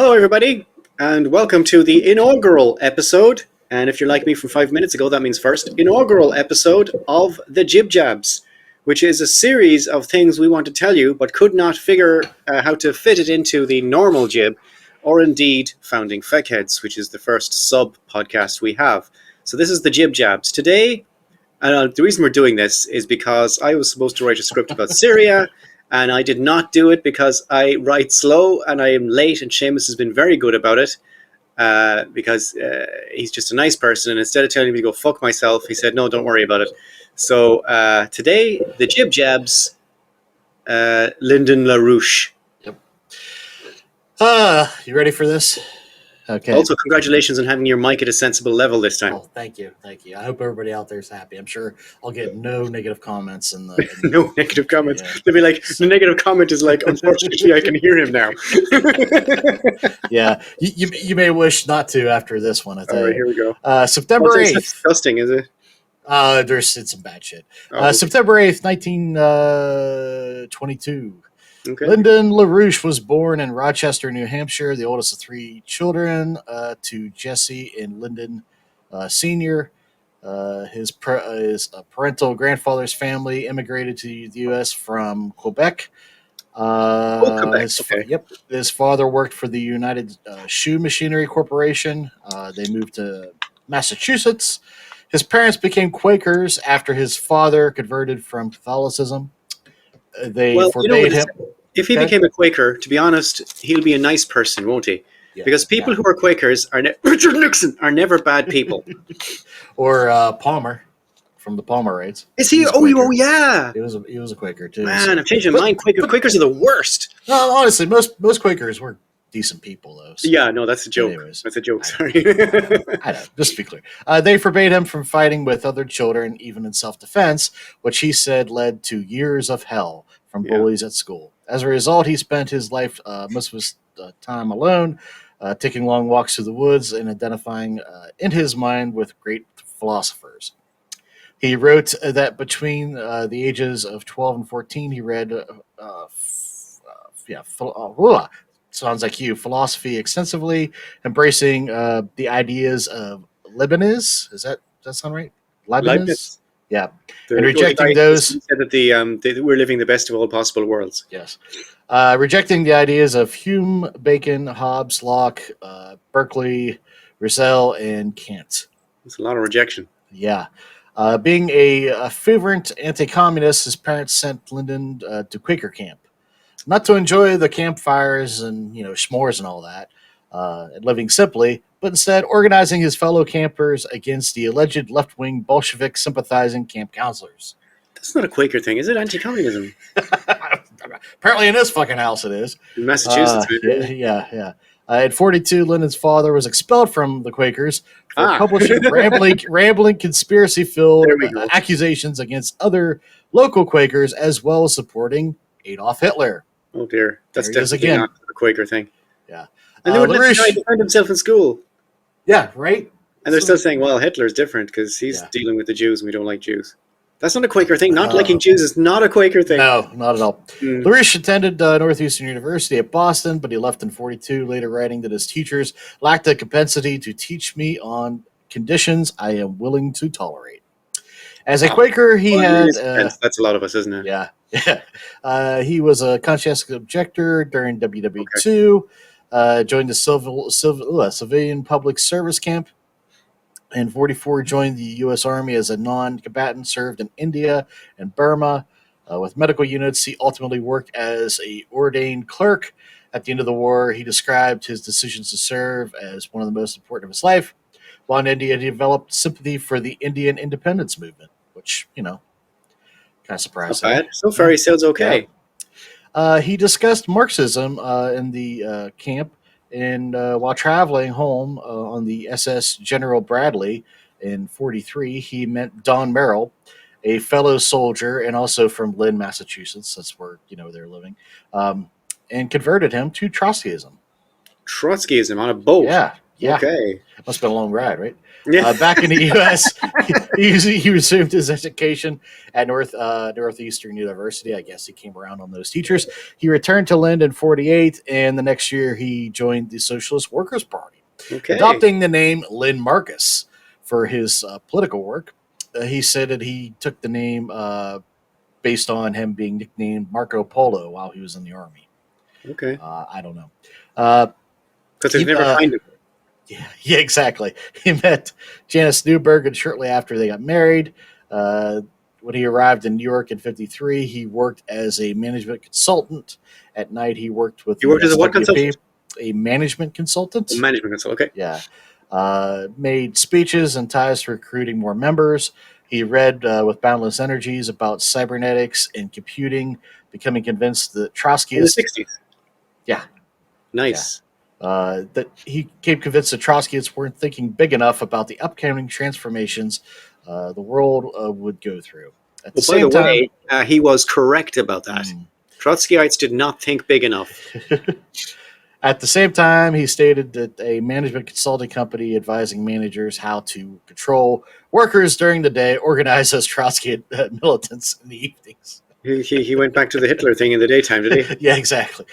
Hello, everybody, and welcome to the inaugural episode. And if you're like me from 5 minutes ago, that means first inaugural episode of the JIB Jabs, which is a series of things we want to tell you, but could not figure how to fit it into the normal JIB, or indeed Founding Feckheads, which is the first sub podcast we have. So this is the JIB Jabs today. The reason we're doing this is because I was supposed to write a script about Syria. And I did not do it because I write slow and I am late, and Seamus has been very good about it because he's just a nice person. And instead of telling me to go fuck myself, he said, no, don't worry about it. So today, the Jib Jabs, Lyndon LaRouche. Yep. You ready for this? Okay. Also, congratulations on having your mic at a sensible level this time. Oh, thank you. Thank you. I hope everybody out there is happy. I'm sure I'll get no negative comments. No negative comments. Yeah. They'll be like, the negative comment is like, unfortunately, I can hear him now. Yeah. You may wish not to after this one. All right, here we go. September 8th. That's disgusting, is it? It's some bad shit. Okay. September 8th, 1922. Okay. Lyndon LaRouche was born in Rochester, New Hampshire, the oldest of three children to Jesse and Lyndon Sr. His parental grandfather's family immigrated to the U.S. from Quebec. Quebec. His father worked for the United Shoe Machinery Corporation. They moved to Massachusetts. His parents became Quakers after his father converted from Catholicism. They forbade him. If he became a Quaker, to be honest, he'll be a nice person, won't he? Yeah, because people who are Quakers Richard Nixon are never bad people. Or Palmer from the Palmerites. Is he? Oh, yeah. He was a Quaker too. Man, I'm changing my mind. Quakers are the worst. No, honestly, most Quakers were decent people, though. So. Yeah, no, that's a joke. Anyways, that's a joke. Sorry. I know. Just to be clear, they forbade him from fighting with other children, even in self-defense, which he said led to years of hell from bullies at school. As a result, he spent his life, most of his time alone, taking long walks through the woods and identifying in his mind with great philosophers. He wrote that between the ages of 12 and 14, he read, sounds like you, philosophy extensively, embracing the ideas of Leibniz. Does that sound right? Leibniz? Yeah. And rejecting those. He said that we're living the best of all possible worlds. Yes. Rejecting the ideas of Hume, Bacon, Hobbes, Locke, Berkeley, Russell, and Kant. That's a lot of rejection. Yeah. Being a fervent anti-communist, his parents sent Lyndon to Quaker camp. Not to enjoy the campfires and s'mores and all that, and living simply, but instead organizing his fellow campers against the alleged left-wing Bolshevik sympathizing camp counselors. That's not a Quaker thing, is it? Anti-communism. Apparently in this fucking house it is. In Massachusetts. Yeah. At 42, Lyndon's father was expelled from the Quakers for publishing rambling conspiracy-filled accusations against other local Quakers, as well as supporting Adolf Hitler. Oh dear, that's definitely not a Quaker thing. Yeah, and they would let the guy defend himself in school. Yeah, right. And they're still saying, "Well, Hitler's different because he's dealing with the Jews, and we don't like Jews." That's not a Quaker thing. Not liking Jews is not a Quaker thing. No, not at all. LaRouche attended Northeastern University at Boston, but he left in 42, later writing that his teachers lacked the capacity to teach me on conditions I am willing to tolerate. As a Quaker, he had... that's a lot of us, isn't it? Yeah. He was a conscientious objector during WW2, joined the civilian public service camp. In 44, joined the U.S. Army as a non-combatant, served in India and Burma. With medical units, he ultimately worked as an ordained clerk. At the end of the war, he described his decisions to serve as one of the most important of his life. While in India, he developed sympathy for the Indian independence movement, which, kind of surprising. Not bad. So far, he sounds okay. Yeah. He discussed Marxism in the camp. And while traveling home on the SS General Bradley in 43, he met Don Merrill, a fellow soldier and also from Lynn, Massachusetts. That's where, they're living, and converted him to Trotskyism. Trotskyism on a boat? Yeah, Okay. must have been a long ride, right? Yeah. Back in the U.S., he resumed his education at Northeastern University. I guess he came around on those teachers. He returned to Lynn in '48, and the next year he joined the Socialist Workers' Party, Okay. adopting the name Lynn Marcus for his political work. He said that he took the name based on him being nicknamed Marco Polo while he was in the army. Okay. I don't know. Uh, Because they've he, never uh, kind of. yeah, exactly. He met Janice Newberg, and shortly after they got married. Uh, when he arrived in New York in '53, he worked as a management consultant. At night, he worked with You the worked as a what SWP, consultant? a management A consultant. management consultant. Okay. Yeah. Made speeches and ties to recruiting more members. He read with boundless energies about cybernetics and computing, becoming convinced that In the Trotskyist, 60s. yeah, yeah, Nice. that he became convinced that Trotskyists weren't thinking big enough about the upcoming transformations the world would go through. At the Well, by same the time, way, he was correct about that. mm, Trotskyites did not think big enough. at the same time, he stated that a management consulting company advising managers how to control workers during the day organized as Trotsky militants in the evenings. He went back to the Hitler thing in the daytime, did he? Yeah, exactly.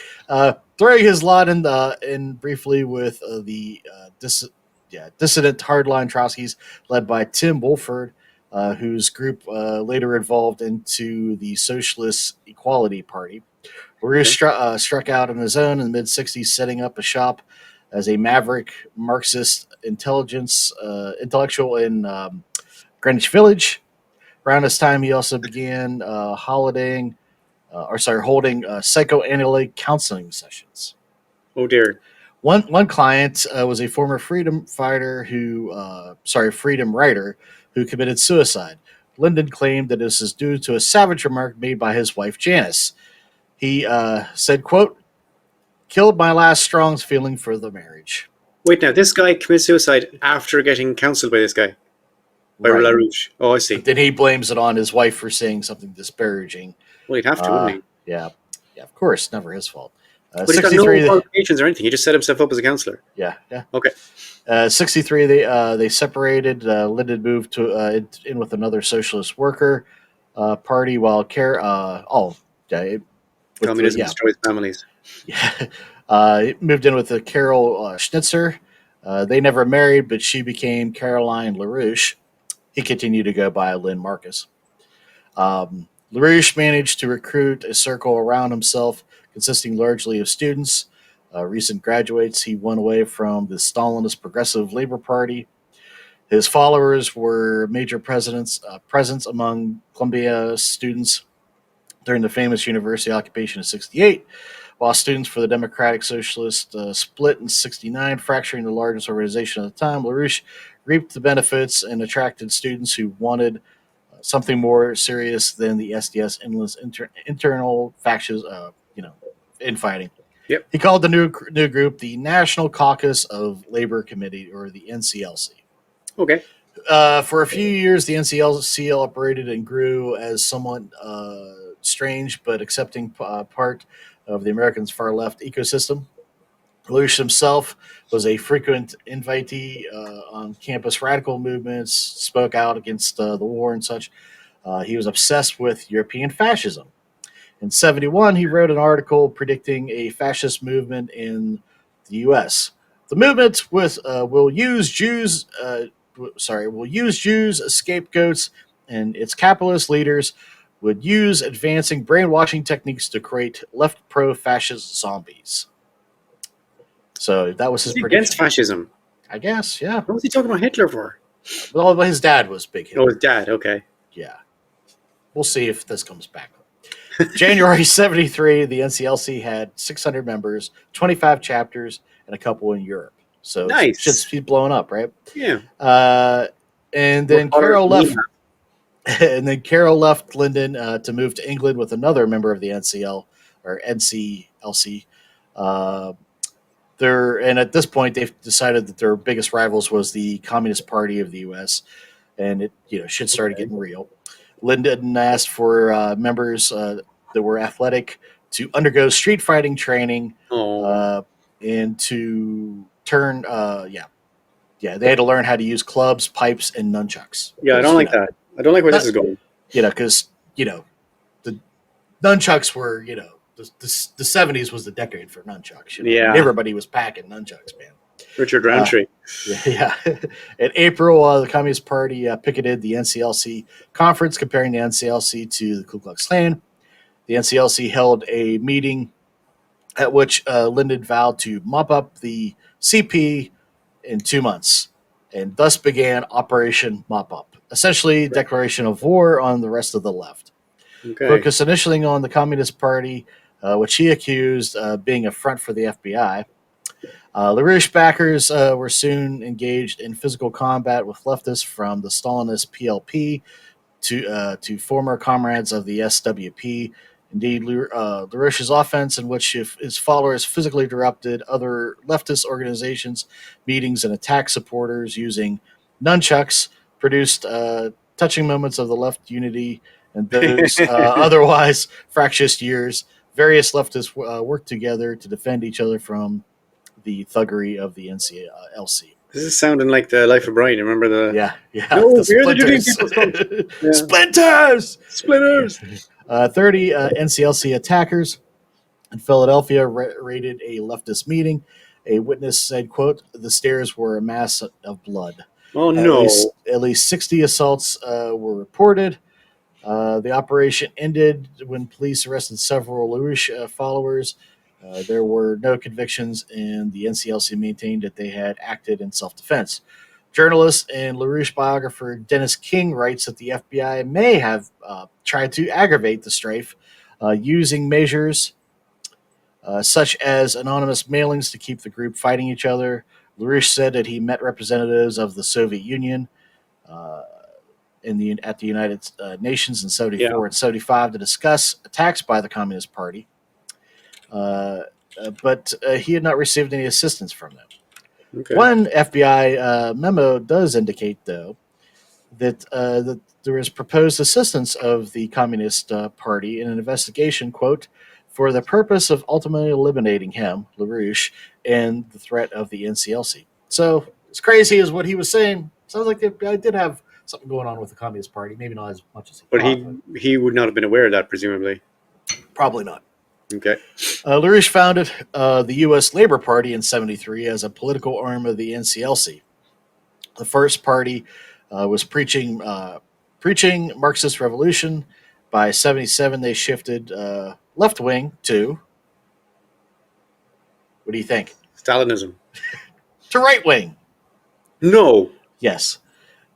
Throwing his lot in briefly with dissident hardline Trotskys led by Tim Wolford, whose group later evolved into the Socialist Equality Party. LaRouche Okay. struck out on his own in the mid '60s, setting up a shop as a maverick Marxist intellectual in Greenwich Village. Around this time, he also began holding psychoanalytic counseling sessions. Oh dear. One client was a former freedom writer who committed suicide. Lyndon claimed that this is due to a savage remark made by his wife Janice. He said, "quote Killed my last strong feeling for the marriage." Wait, now this guy commits suicide after getting counseled by this guy, by Right, LaRouche. Oh, I but see. then he blames it on his wife for saying something disparaging. Well, he'd have to, wouldn't he? Yeah, yeah, of course, never his fault. But he's got no 63. qualifications or anything. He just set himself up as a counselor. Yeah, yeah. Okay. 63, they separated. Lyndon moved in with another socialist worker party, while yeah, Communism destroys families. yeah, moved in with Carol Schnitzer. They never married, but she became Caroline LaRouche. He continued to go by Lynn Marcus. LaRouche managed to recruit a circle around himself, consisting largely of students. Recent graduates, he won away from the Stalinist Progressive Labor Party. His followers were major presence among Columbia students during the famous university occupation of '68, while students for the Democratic Socialist split in '69, fracturing the largest organization at the time. LaRouche reaped the benefits and attracted students who wanted something more serious than the SDS endless internal factions, infighting. Yep. He called the new group the National Caucus of Labor Committee, or the NCLC. Okay. For a few years, the NCLC operated and grew as somewhat strange but accepting part of the Americans' far left ecosystem. LaRouche himself was a frequent invitee on campus radical movements, spoke out against the war and such. He was obsessed with European fascism. In '71, he wrote an article predicting a fascist movement in the U.S. The movement will use Jews as scapegoats, and its capitalist leaders would use advancing brainwashing techniques to create left pro-fascist zombies. So that was his He's against prediction. fascism. I guess, yeah. What was he talking about Hitler for? Well, his dad was big hit. Oh, his dad. Okay. Yeah. We'll see if this comes back. January '73, the NCLC had 600 members, 25 chapters, and a couple in Europe. So Nice. shit's blowing up, right? Yeah. And then Carol left. And then Carol left Lyndon to move to England with another member of the NCLC. And at this point, they've decided that their biggest rivals was the Communist Party of the U.S. And it shit started getting real. Lyndon asked for members that were athletic to undergo street fighting training Oh. and to turn Yeah, they had to learn how to use clubs, pipes, and nunchucks. Yeah, I don't like that. I don't like where this is going. Because the nunchucks were the 70s was the decade for nunchucks. Yeah. Everybody was packing nunchucks, man. Richard Roundtree. Yeah. In April, the Communist Party picketed the NCLC conference comparing the NCLC to the Ku Klux Klan. The NCLC held a meeting at which Lyndon vowed to mop up the CP in 2 months, and thus began Operation Mop Up, essentially a declaration of war on the rest of the left. Okay. Focused initially on the Communist Party, which he accused being a front for the FBI. LaRouche backers were soon engaged in physical combat with leftists from the Stalinist PLP to former comrades of the SWP. Indeed, LaRouche's offense, in which his followers physically interrupted other leftist organizations' meetings and attacked supporters using nunchucks, produced touching moments of the left unity and those otherwise fractious years. Various leftists worked together to defend each other from the thuggery of the NCLC. This is sounding like the Life of Brian. Remember the? Yeah. No, the we're the Judean people. Yeah. Splinters. 30 Splinters. NCLC attackers in Philadelphia raided a leftist meeting. A witness said, "quote The stairs were a mass of blood. Oh no! At least 60 assaults were reported." The operation ended when police arrested several LaRouche followers. There were no convictions, and the NCLC maintained that they had acted in self-defense. Journalist and LaRouche biographer Dennis King writes that the FBI may have tried to aggravate the strife using measures such as anonymous mailings to keep the group fighting each other. LaRouche said that he met representatives of the Soviet Union at the United Nations in 74 and 75 to discuss attacks by the Communist Party. But he had not received any assistance from them. Okay. One FBI memo does indicate, though, that there was proposed assistance of the Communist Party in an investigation, quote, for the purpose of ultimately eliminating him, LaRouche, and the threat of the NCLC. So, as crazy as what he was saying, sounds like the FBI did have something going on with the Communist Party. Maybe not as much as he thought. But he would not have been aware of that, presumably. Probably not. Okay. LaRouche founded the U.S. Labor Party in 73 as a political arm of the NCLC. The first party was preaching Marxist revolution. By 77, they shifted left wing to, what do you think? Stalinism. To right wing. No. Yes.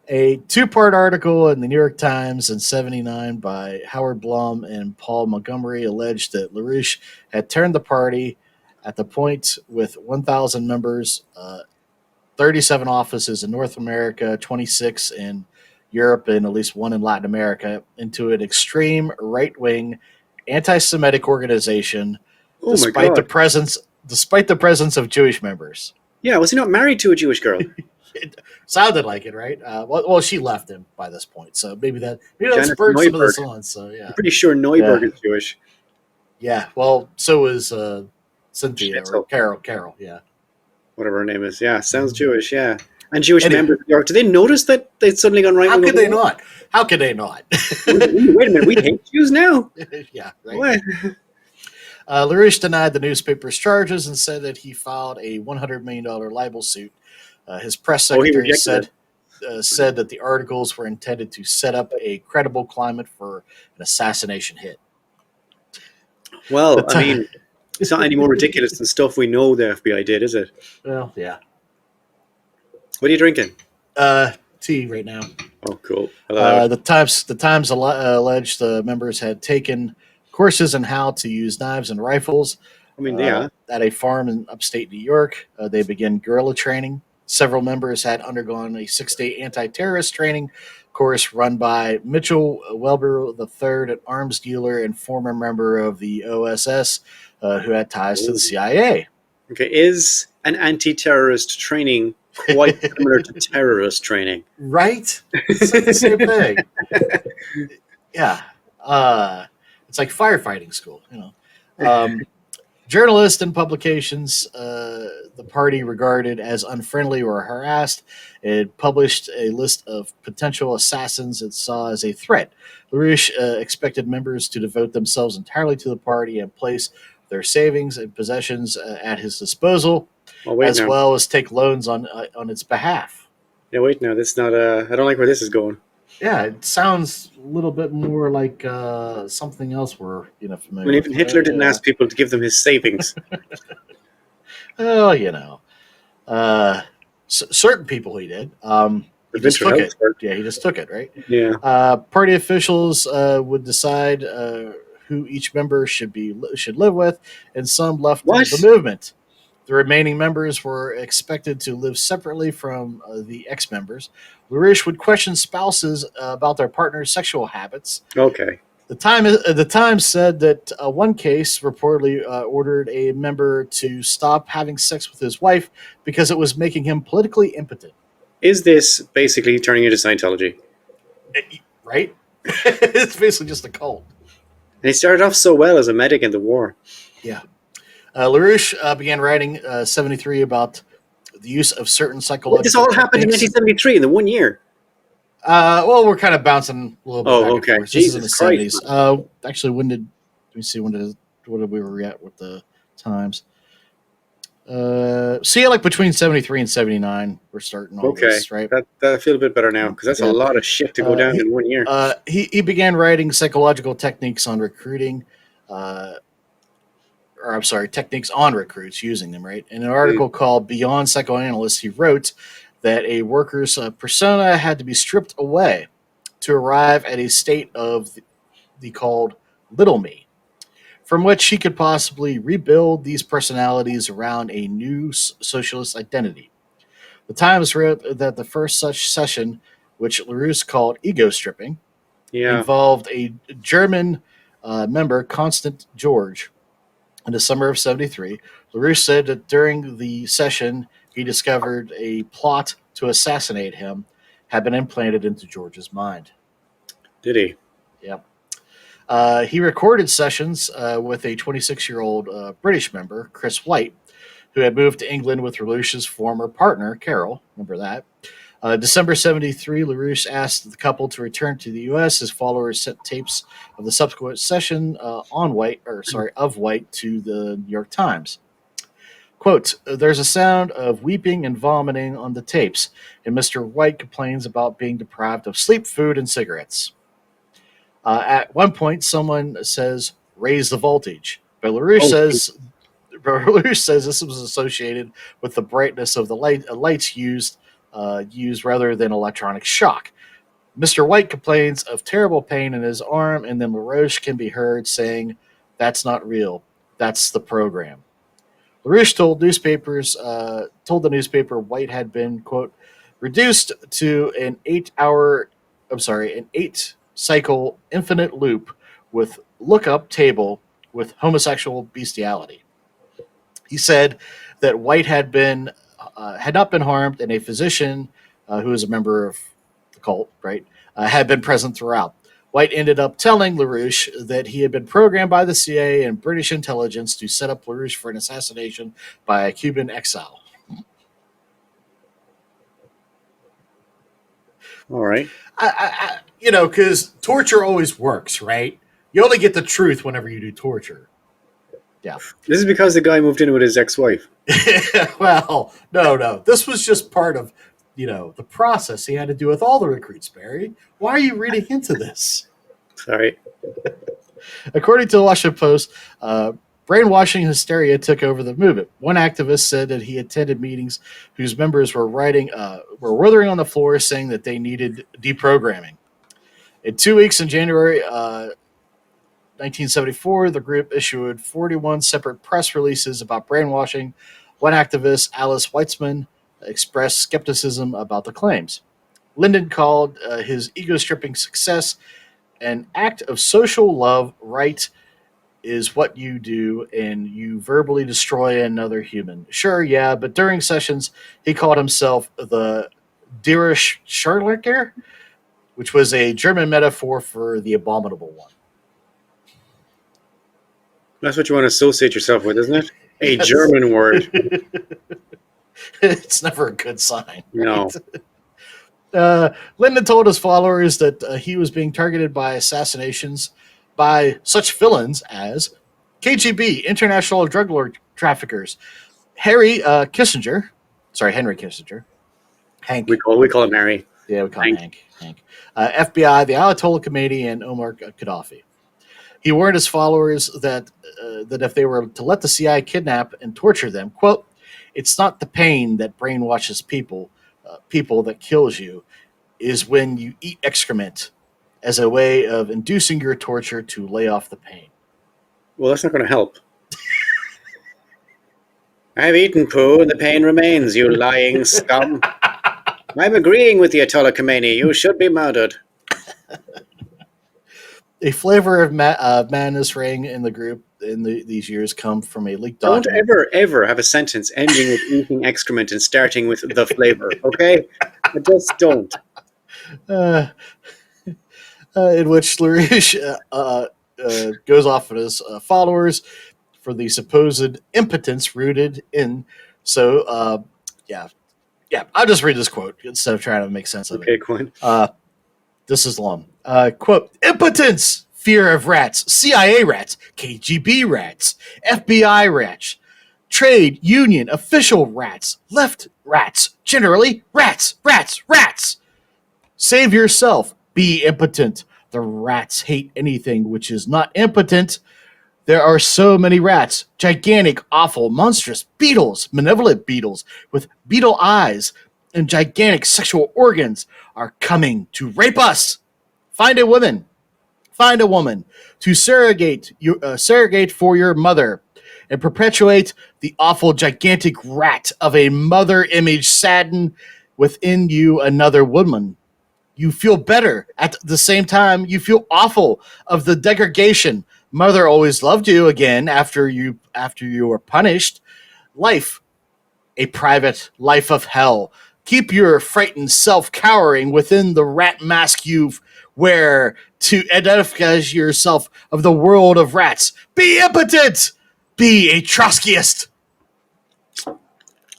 A two-part article in the New York Times in 79 by Howard Blum and Paul Montgomery alleged that LaRouche had turned the party at the point with 1,000 members, 37 offices in North America, 26 in Europe, and at least one in Latin America, into an extreme right-wing anti-Semitic organization, despite the presence of Jewish members. Yeah, was he not married to a Jewish girl? It sounded like it, right? Well, she left him by this point, so maybe that spurred some of this on. So yeah, I'm pretty sure Neuberg is Jewish. Yeah, well, so is Cynthia or Carol. Yeah, whatever her name is. Yeah, sounds Jewish. Yeah, and Jewish members. Do they notice that they'd suddenly gone right? How could they not? How could they not? Wait a minute, we hate Jews now. Yeah, right. LaRouche denied the newspaper's charges and said that he filed a $100 million libel suit. His press secretary said that the articles were intended to set up a credible climate for an assassination hit. Well, I mean, it's not any more ridiculous than stuff we know the FBI did, is it? Well, yeah. What are you drinking? Tea right now. Oh, cool. The Times alleged the members had taken courses on how to use knives and rifles. I mean, yeah. At a farm in upstate New York, they began guerrilla training. Several members had undergone a 6-day anti-terrorist training course run by Mitchell Welber III, an arms dealer and former member of the OSS who had ties to the CIA. Okay, is an anti-terrorist training quite similar to terrorist training? Right? It's like the same thing. Yeah. It's like firefighting school, Journalists and publications the party regarded as unfriendly or harassed. It published a list of potential assassins it saw as a threat. LaRouche expected members to devote themselves entirely to the party and place their savings and possessions at his disposal, Oh, wait as now. well as take loans on its behalf. Yeah, wait now. This is not. I don't like where this is going. Yeah, it sounds a little bit more like something else we're I familiar mean, with, even Hitler right? didn't Yeah. ask people to give them his savings. Oh, uh, certain people he did. He just Provincial took health it. card. Yeah, he just took it, right? Yeah. Party officials would decide who each member should live with, and some left What? the movement. The remaining members were expected to live separately from the ex-members. LaRouche would question spouses about their partner's sexual habits. Okay. The Times said that one case reportedly ordered a member to stop having sex with his wife because it was making him politically impotent. Is this basically turning into Scientology? Right? It's basically just a cult. And he started off so well as a medic in the war. Yeah. LaRouche began writing 73 about the use of certain psychological This all happened in techniques. 1973, in the 1 year. Well, we're kind of bouncing a little bit Oh, back okay. and forth. This is in the Jesus Christ. 70s. Actually, let me see, what did we were at with the times? See, like between 73 and 79, we're starting all Okay. this, right? That I feel a bit better now, because that's Yeah. a lot of shit to go down in 1 year. He began writing psychological techniques on recruiting, or I'm sorry, techniques on recruits using them, right? In an article called Beyond Psychoanalysts, he wrote that a worker's persona had to be stripped away to arrive at a state of the called little me, from which he could possibly rebuild these personalities around a new socialist identity. The Times wrote that the first such session, which LaRouche called ego stripping, Yeah. involved a German member, Constant George. In the summer of 73, LaRouche said that during the session, he discovered a plot to assassinate him had been implanted into George's mind. Did he? Yep. He recorded sessions with a 26-year-old British member, Chris White, who had moved to England with LaRouche's former partner, Carol. Remember that? December 73, LaRouche asked the couple to return to the U.S. His followers sent tapes of the subsequent session of White to the New York Times. Quote, there's a sound of weeping and vomiting on the tapes, and Mr. White complains about being deprived of sleep, food, and cigarettes. At one point, someone says, raise the voltage. But LaRouche says this was associated with the brightness of the lights used rather than electronic shock. Mr. White complains of terrible pain in his arm, and then LaRouche can be heard saying, that's not real. That's the program. LaRouche told the newspaper White had been, quote, reduced to an 8-cycle infinite loop with lookup table with homosexual bestiality. He said that White had not been harmed, and a physician who was a member of the cult, right, had been present throughout. White ended up telling LaRouche that he had been programmed by the CIA and British intelligence to set up LaRouche for an assassination by a Cuban exile. All right. Because torture always works, right? You only get the truth whenever you do torture. Yeah. This is because the guy moved in with his ex-wife. Well, no. This was just part of, the process he had to do with all the recruits, Barry. Why are you reading into this? Sorry. According to the Washington Post, brainwashing hysteria took over the movement. One activist said that he attended meetings whose members were writhing on the floor saying that they needed deprogramming. In 2 weeks in January 1974, the group issued 41 separate press releases about brainwashing. One activist, Alice Weitzman, expressed skepticism about the claims. Lyndon called his ego-stripping success an act of social love. Right is what you do, and you verbally destroy another human. Sure, yeah, but during sessions, he called himself the Dirisch Scharlicher, which was a German metaphor for the abominable one. That's what you want to associate yourself with, isn't it? A Yes. German word. It's never a good sign, No. right? Lyndon told his followers that he was being targeted by assassinations by such villains as KGB, international drug lord traffickers, Henry Kissinger, We Hank. call him Harry. Yeah, we call him Hank. Hank. FBI, the Ayatollah Khomeini, and Omar Gaddafi. He warned his followers that if they were to let the CIA kidnap and torture them, quote, "It's not the pain that brainwashes people that kills you, is when you eat excrement as a way of inducing your torture to lay off the pain." Well, that's not going to help. I've eaten poo and the pain remains, you lying scum. I'm agreeing with the Ayatollah Khomeini. You should be murdered. A flavor of madness rang in the group in these years come from a leaked Don't document. ever have a sentence ending with eating excrement and starting with the flavor, okay? Just don't. In which LaRouche goes off at his followers for the supposed impotence rooted in. So, yeah. I'll just read this quote instead of trying to make sense of Okay, it. Quinn. This is long. Quote, impotence, fear of rats, CIA rats, KGB rats, FBI rats, trade union official rats, left rats, generally rats. Save yourself, be impotent. The rats hate anything which is not impotent. There are so many rats, gigantic, awful, monstrous beetles, malevolent beetles with beetle eyes and gigantic sexual organs are coming to rape us. Find a woman to surrogate for your mother and perpetuate the awful gigantic rat of a mother image sadden within you another woman. You feel better. At the same time, you feel awful of the degradation. Mother always loved you again after you were punished. Life, a private life of hell. Keep your frightened self cowering within the rat mask you wear to identify yourself of the world of rats. Be impotent. Be a Trotskyist.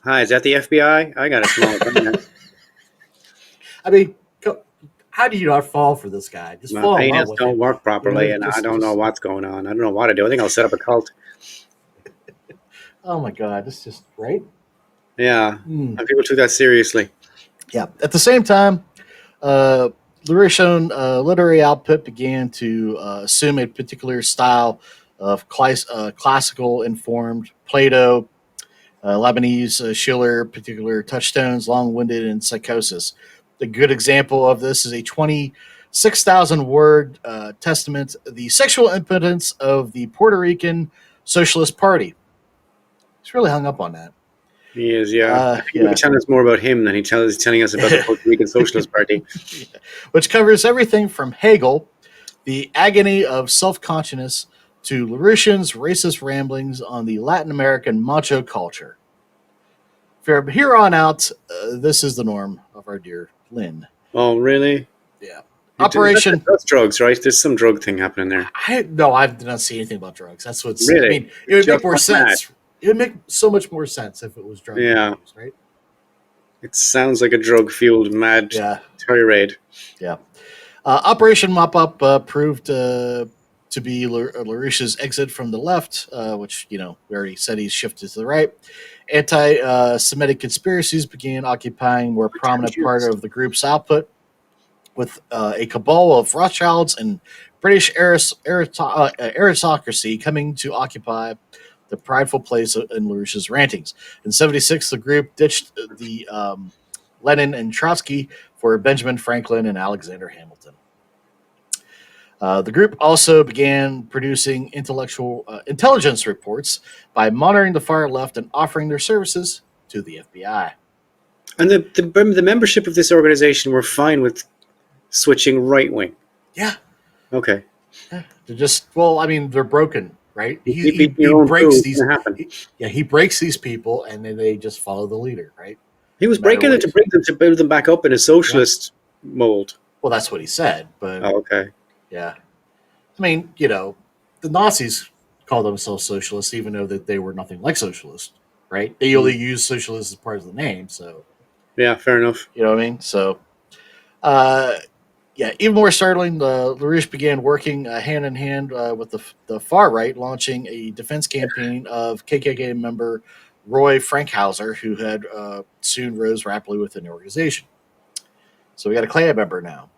Hi, is that the FBI? I got a small penis. I mean, how do you not fall for this guy? Just My fall in love penis with don't him. work properly, You know, and I don't know what's going on. I don't know what to do. I think I'll set up a cult. Oh my God, this just right. Yeah, and people took that seriously. Yeah. At the same time, LaRouche's own literary output began to assume a particular style of classical informed Plato, Lebanese Schiller, particular touchstones, long winded, and psychosis. A good example of this is a 26,000 word testament, the sexual impotence of the Puerto Rican Socialist Party. He's really hung up on that. He is, yeah. I think Yeah. he's telling us more about him than he's telling us about the Puerto Rican Socialist Party. Which covers everything from Hegel, the agony of self-consciousness, to LaRouche's racist ramblings on the Latin American macho culture. From here on out, this is the norm of our dear Lynn. Oh, really? Yeah. Operation. That's drugs, right? There's some drug thing happening there. I did not see anything about drugs. That's what's. Really? I mean, it would Just make more what's sense. It would make so much more sense if it was drug Yeah. use, right? It sounds like a drug-fueled mad Yeah. tirade. Yeah. Operation Mop Up proved to be LaRouche's exit from the left, which, we already said he's shifted to the right. Anti-Semitic conspiracies began occupying more prominent part of the group's output, with a cabal of Rothschilds and British aristocracy coming to occupy the prideful place in LaRouche's rantings. In 1976, the group ditched the Lenin and Trotsky for Benjamin Franklin and Alexander Hamilton. The group also began producing intelligence reports by monitoring the far left and offering their services to the FBI. And the membership of this organization were fine with switching right-wing. Yeah. Okay. Yeah. They're broken, right? He breaks these. He breaks these people, and then they just follow the leader, right? He was breaking them to build them back up in a socialist mold. Well, that's what he said, but okay. Yeah. I mean, the Nazis call themselves socialists, even though that they were nothing like socialists, right? They only use socialist as part of the name, so Yeah, fair enough. you know what I mean. So, uh, yeah, even more startling, LaRouche began working hand in hand with the far right, launching a defense campaign of KKK member Roy Frankhauser, who had soon rose rapidly within the organization. So we got a Klan member now.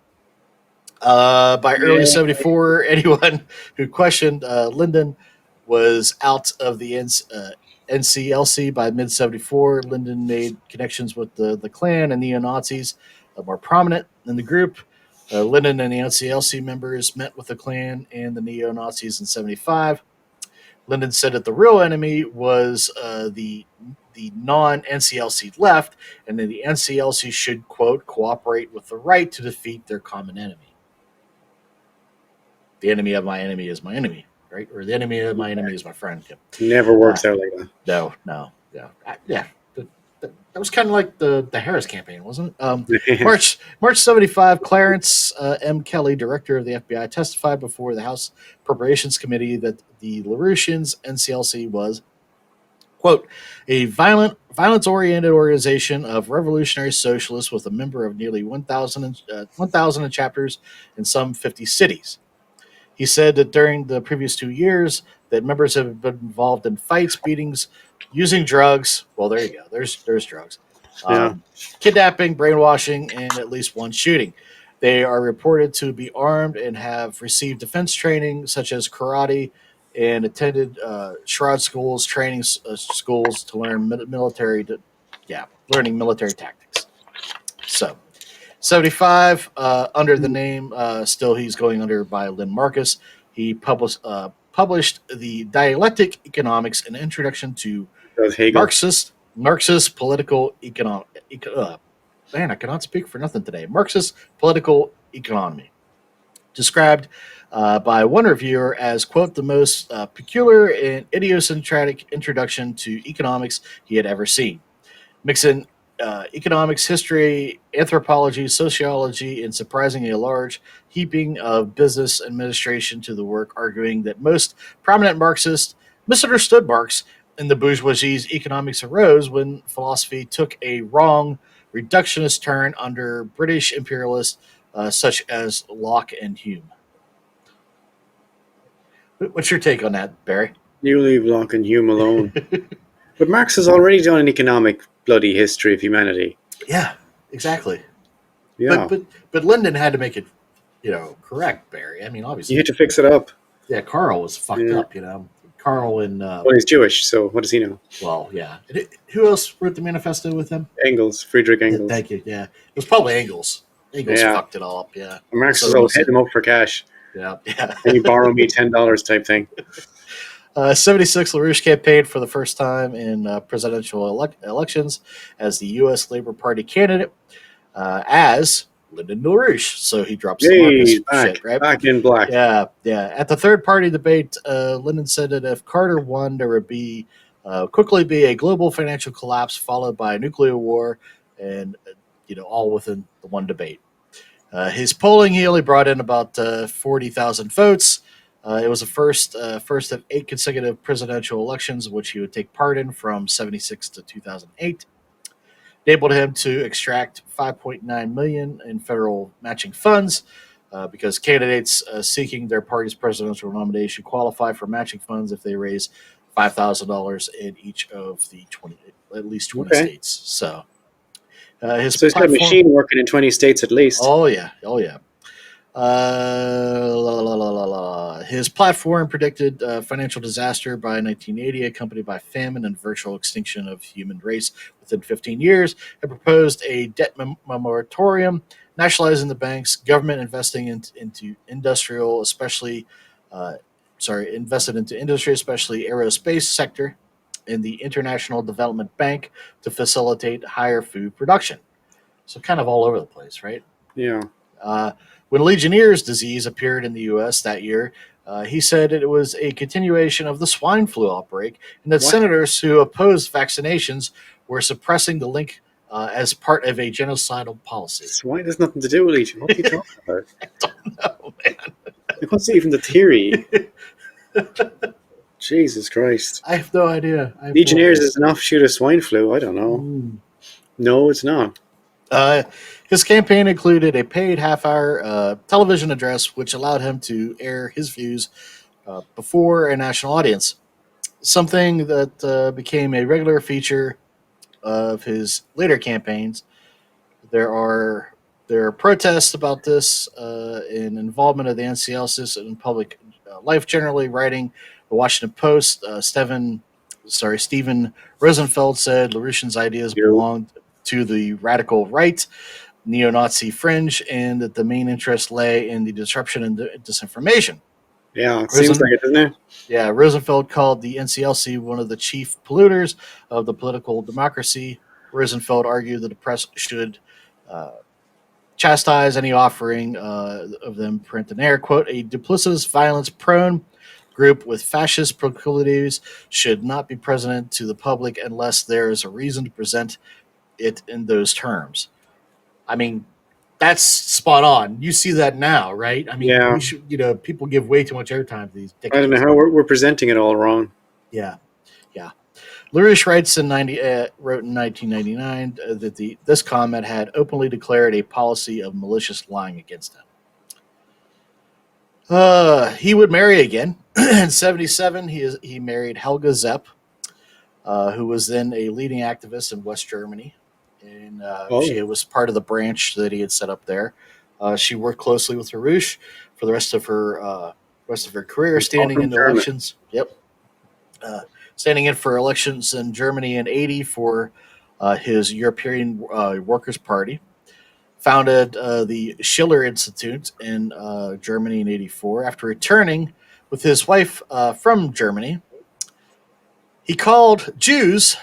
By early Yeah. '74, anyone who questioned Lyndon was out of the NCLC. By mid '74, Lyndon made connections with the Klan and neo Nazis, more prominent in the group. Lyndon and the NCLC members met with the Klan and the neo Nazis in '75. Lyndon said that the real enemy was the non NCLC left, and that the NCLC should, quote, cooperate with the right to defeat their common enemy. The enemy of my enemy is my enemy, right? Or the enemy of my enemy is my friend. Yep. Never works out like that. No, yeah, yeah. That was kind of like the Harris campaign, wasn't it? Yeah. March '75. Clarence M. Kelly, director of the FBI, testified before the House Appropriations Committee that the LaRouchians NCLC was, quote, a violence-oriented organization of revolutionary socialists with a member of nearly 1,000 chapters in some 50 cities. He said that during the previous 2 years, that members have been involved in fights, beatings, using drugs. Well, there you go. There's drugs, Yeah. kidnapping, brainwashing, and at least one shooting. They are reported to be armed and have received defense training such as karate and attended shroud schools, training schools to learn learning military tactics. So '75, under the name, still he's going under by Lynn Marcus. He published the Dialectic Economics, an introduction to Does Hegel. Marxist political economic. Man, I cannot speak for nothing today. Marxist political economy, described by one reviewer as, quote, the most peculiar and idiosyncratic introduction to economics he had ever seen, mixing economics, history, anthropology, sociology, and surprisingly a large heaping of business administration to the work, arguing that most prominent Marxists misunderstood Marx and the bourgeoisie's economics arose when philosophy took a wrong reductionist turn under British imperialists such as Locke and Hume. What's your take on that, Barry? You leave Locke and Hume alone. But Marx has already done an economic bloody history of humanity. Yeah, exactly. Yeah. But Lyndon had to make it, correct, Barry. I mean, You obviously, had to fix it up. yeah, Carl was fucked Yeah. up. Carl and Well, he's Jewish, so what does he know? well, yeah. Who else wrote the manifesto with him? Engels, Friedrich Yeah, Engels. thank you. Yeah, it was probably Engels. Engels Yeah. fucked it all up. Yeah, Marx So was it all was- hit him up for cash. yeah, yeah. And you borrow me $10 type thing. '76, LaRouche campaigned for the first time in presidential elections as the U.S. Labor Party candidate as Lyndon LaRouche. So he drops the Marcus Hey, back, shit, right? back in black. Yeah, yeah. At the third party debate, Lyndon said that if Carter won, there would quickly be a global financial collapse followed by a nuclear war, and all within the one debate. His polling, he only brought in about 40,000 votes. It was the first of 8 consecutive presidential elections, which he would take part in from '76 to 2008. Enabled him to extract $5.9 million in federal matching funds because candidates seeking their party's presidential nomination qualify for matching funds if they raise $5,000 in each of the at least 20 Okay. states. So his So he's got a platform. machine working in 20 states at least. Oh yeah, oh yeah. His platform predicted financial disaster by 1980, accompanied by famine and virtual extinction of human race within 15 years, and proposed a debt moratorium, nationalizing the banks, government investing into industrial, invested into industry, especially aerospace sector, in the International Development Bank to facilitate higher food production. So kind of all over the place, right? Yeah. When Legionnaire's disease appeared in the U.S. that year, he said it was a continuation of the swine flu outbreak, and that What? senators who opposed vaccinations were suppressing the link as part of a genocidal policy. Swine has nothing to do with Legion. What are you talking about? Oh, man. Like, what's even the theory? Jesus Christ. I have no idea. Legionnaires is an offshoot of swine flu. I don't know. No, it's not. His campaign included a paid half-hour television address, which allowed him to air his views before a national audience. Something that became a regular feature of his later campaigns. There are protests about this and involvement of the NCL system in public life generally. Writing the Washington Post, Stephen Rosenfeld said LaRouche's ideas You. belonged to the radical right, neo-Nazi fringe, and that the main interest lay in the disruption and disinformation. Yeah, it seems like it, doesn't it? Yeah, Rosenfeld called the NCLC one of the chief polluters of the political democracy. Rosenfeld argued that the press should uh, chastise any offering of them print and air. Quote, a duplicitous, violence-prone group with fascist proclivities should not be presented to the public unless there is a reason to present it in those terms. I mean, that's spot on. You see that now, right? I mean, Yeah. we should, people give way too much airtime to these I don't know dickheads. how we're presenting it all wrong. Yeah, yeah. LaRouche wrote in 1999 that this comment had openly declared a policy of malicious lying against him. He would marry again. In 1977, he married Helga Zepp, who was then a leading activist in West Germany. And she was part of the branch that he had set up there. She worked closely with LaRouche for the rest of her career, standing in elections. Yep. Standing in for elections in Germany in 1980 for his European Workers' Party. Founded the Schiller Institute in Germany in 1984. After returning with his wife from Germany, he called Jews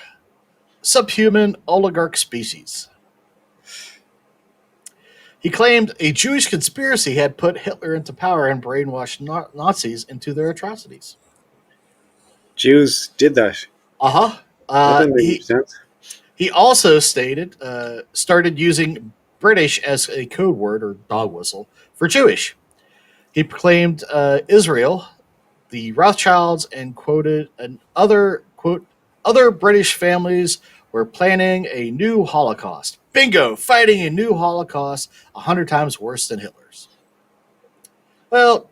subhuman oligarch species. He claimed a Jewish conspiracy had put Hitler into power and brainwashed Nazis into their atrocities. Jews did that. Uh-huh. That doesn't make any sense. He also started using British as a code word or dog whistle for Jewish. He proclaimed Israel, the Rothschilds, and quoted other British families were planning a new Holocaust. Bingo! Fighting a new Holocaust 100 times worse than Hitler's. Well,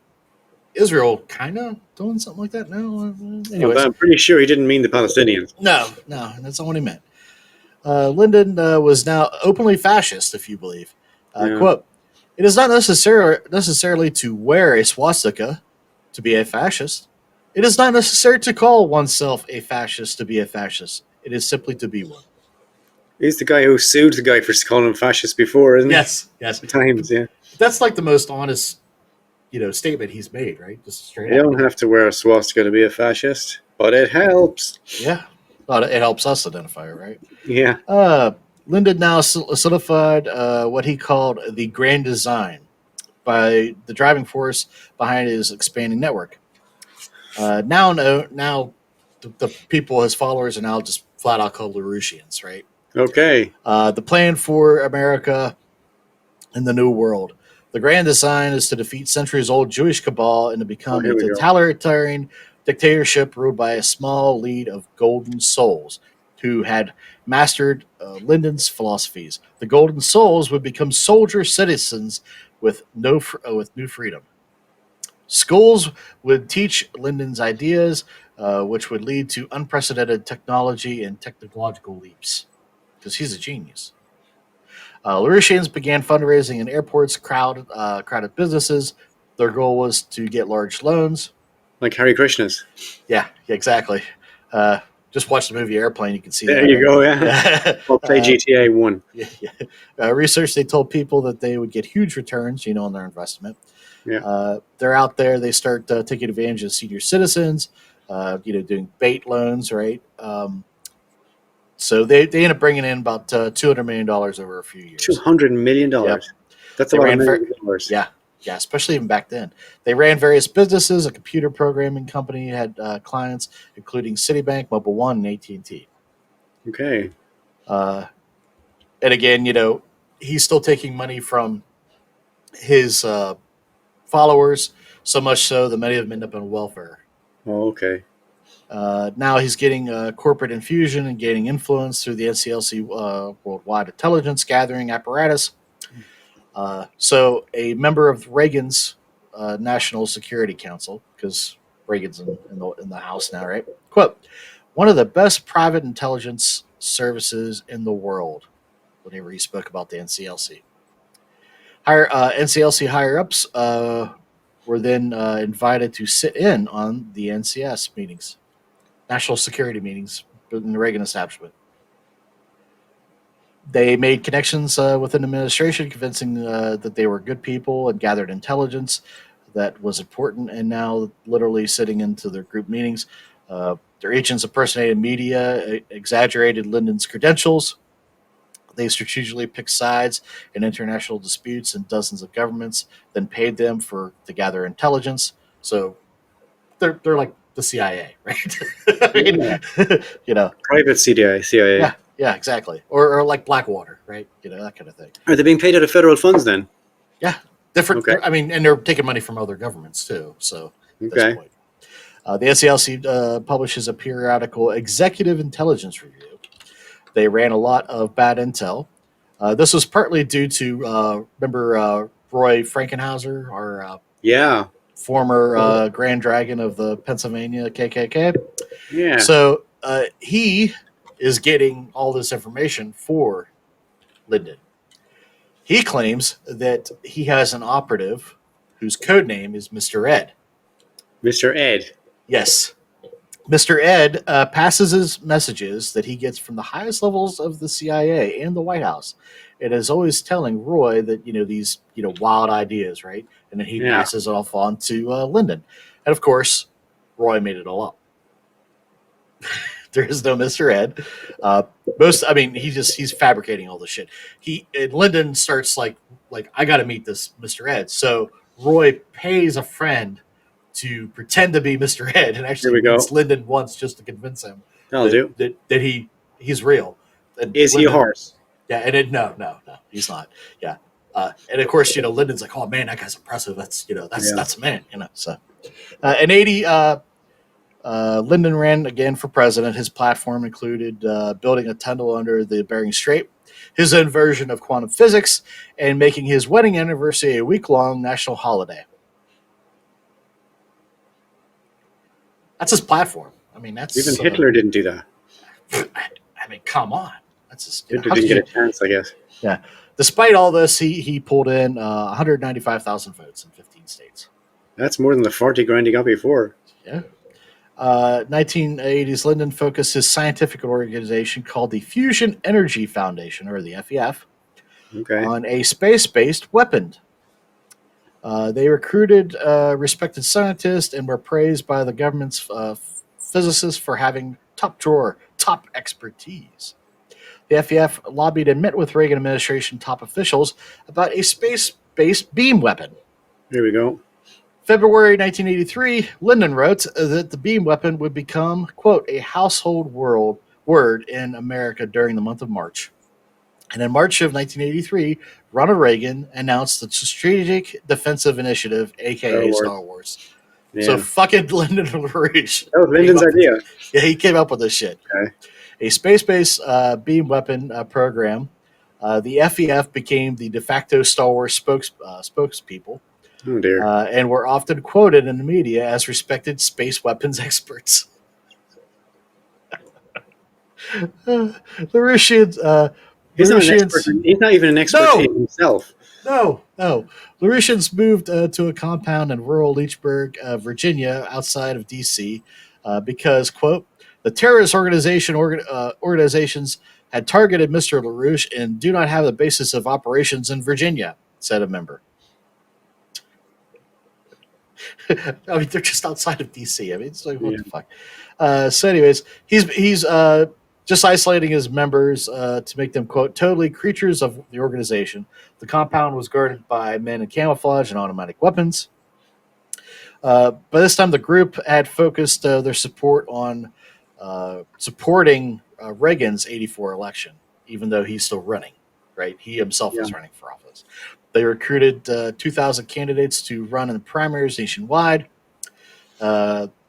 Israel kind of doing something like that now. Anyways, I'm pretty sure he didn't mean the Palestinians. No, that's not what he meant. Lyndon was now openly fascist, if you believe. Quote, it is not necessarily to wear a swastika to be a fascist. It is not necessary to call oneself a fascist to be a fascist. It is simply to be one. He's the guy who sued the guy for calling him fascist before, isn't he? Yes. Times, yeah. That's like the most honest, statement he's made, right? Just straight You don't have to wear a swastika to be a fascist, but it helps. Yeah. Well, it helps us identify, right? Yeah. Lyndon now solidified what he called the grand design by the driving force behind his expanding network. Now the people, his followers, are now just flat out called LaRouchians, right? Okay. The plan for America in the New World. The grand design is to defeat centuries-old Jewish cabal and to become a totalitarian dictatorship ruled by a small lead of golden souls who had mastered Lyndon's philosophies. The golden souls would become soldier citizens with new freedom. Schools would teach Lyndon's ideas, which would lead to unprecedented technology and technological leaps, because he's a genius. LaRouchians began fundraising in airports, crowded businesses. Their goal was to get large loans. Like Hare Krishnas. Yeah, exactly. Just watch the movie Airplane. You can see there that. You go, yeah. Or play GTA 1. Yeah. Research, they told people that they would get huge returns, on their investment. Yeah. They're out there. They start taking advantage of senior citizens, doing bait loans, right? So they end up bringing in about $200 million over a few years. $200 million? Yep. That's a lot of million dollars. Yeah, especially even back then. They ran various businesses. A computer programming company had clients, including Citibank, Mobile One, and AT&T. Okay. And again, he's still taking money from his followers, so much so that many of them end up on welfare. Oh, okay. Now he's getting corporate infusion and gaining influence through the NCLC worldwide intelligence gathering apparatus. So a member of Reagan's National Security Council, because Reagan's in the House now, right? Quote, one of the best private intelligence services in the world, whenever he spoke about the NCLC. NCLC higher-ups were then invited to sit in on the NCS meetings, national security meetings in the Reagan establishment. They made connections within the administration, convincing that they were good people and gathered intelligence that was important. And now, literally sitting into their group meetings, their agents impersonated media, exaggerated Lyndon's credentials. They strategically picked sides in international disputes in dozens of governments, then paid them to gather intelligence. So they're like the CIA, right? I Yeah. mean, you know, Private CIA. yeah, exactly. Or like Blackwater, right? That kind of thing. Are they being paid out of federal funds then? Yeah, different. Okay. I mean, and they're taking money from other governments too. So at this Okay. point, the NCLC publishes a periodical executive intelligence review. They ran a lot of bad intel. This was partly due to remember Roy Frankenhauser, our Yeah. former Grand Dragon of the Pennsylvania KKK. Yeah. So he is getting all this information for Lyndon. He claims that he has an operative whose code name is Mr. Ed. Mr. Ed. Yes. Mr. Ed passes his messages that he gets from the highest levels of the CIA and the White House. And is always telling Roy that, these, wild ideas, right? And then he passes it off on to Lyndon. And of course, Roy made it all up. There is no Mr. Ed. He's fabricating all this shit. And Lyndon starts like I got to meet this Mr. Ed. So Roy pays a friend to pretend to be Mr. Ed and actually meets Lyndon once just to convince him that he's real. And is Lyndon, he a horse? Yeah, and no, he's not. Yeah, and of course, Lyndon's like, oh man, that guy's impressive. That's that's a man. So in '80. Lyndon ran again for president. His platform included building a tunnel under the Bering Strait, his own version of quantum physics, and making his wedding anniversary a week-long national holiday. That's his platform. I mean, that's even Hitler didn't do that. I mean, come on. That's just, Hitler didn't get a chance, I guess. Yeah. Despite all this, he pulled in 195,000 votes in 15 states. That's more than the 40 grand he got before. Yeah. 1980s, Lyndon focused his scientific organization called the Fusion Energy Foundation, or the FEF, on a space-based weapon. They recruited respected scientists and were praised by the government's physicists for having top expertise. The FEF lobbied and met with Reagan administration top officials about a space-based beam weapon. Here we go. February 1983, Lyndon wrote that the beam weapon would become, quote, a household word in America during the month of March. And in March of 1983, Ronald Reagan announced the Strategic Defensive Initiative, a.k.a. Star Wars. Yeah. So fucking Lyndon LaRouche. That was Lyndon's idea. Yeah, he came up with this shit. Okay. A space-based beam weapon program. The FEF became the de facto Star Wars spokespeople. Oh dear. And were often quoted in the media as respected space weapons experts. LaRouchians. He's not even an expert himself. No. LaRouchians moved to a compound in rural Leechburg, Virginia, outside of D.C., because, quote, the terrorist organizations had targeted Mr. LaRouche and do not have the basis of operations in Virginia, said a member. I mean, they're just outside of D.C. I mean, it's like, what the fuck? So anyways, he's just isolating his members to make them, quote, totally creatures of the organization. The compound was guarded by men in camouflage and automatic weapons. By this time, the group had focused their support on supporting Reagan's 1984 election, even though he's still running, right? He himself is running for office. They recruited 2,000 candidates to run in the primaries nationwide.